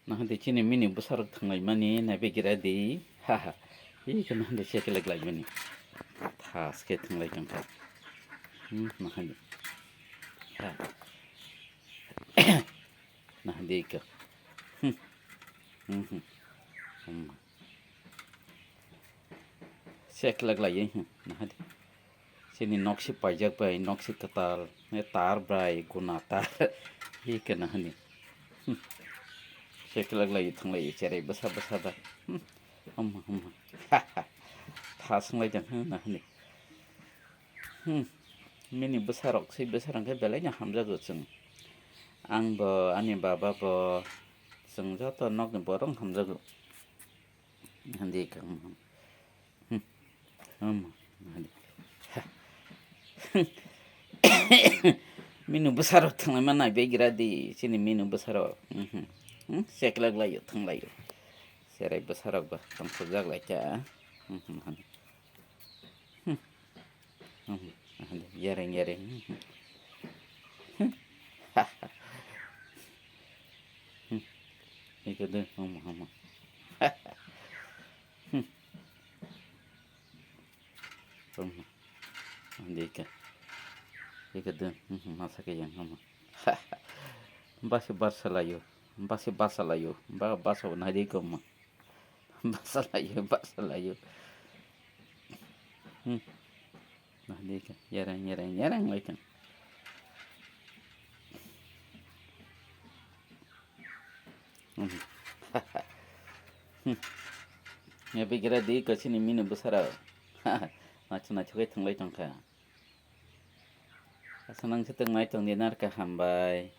Nahante chini mini busarok thanglai mani nabegira di haha ika nahante sekelek lai mani thaske thanglai jangka nahante ha nahante ika sekelek lai nahante sini noksi pajak bai noksi katal tar bai guna tar ika nahante sekelek lai thanglai cerai besar besar da thasnglai jang nahante mini besarok sei besarangkai belainya hamjago जों आंबो आंनि बाबाबो जों जत' नगनि borong hamjago nahante ika minu besarok thanglai ma nabegira di sini minu besarok sekelek layo thanglayo serai besarok ba tangfujak lai cha yereng yereng ika de ika ika de masa ke yang basi basalayo basi basalayo ba baso na di ko ma basalayo nah di ka yereng yereng yereng lai kan ya pikira di ka sini minu besar macam kai thanglai tangka asanang seteng mai tong dinar ka hambai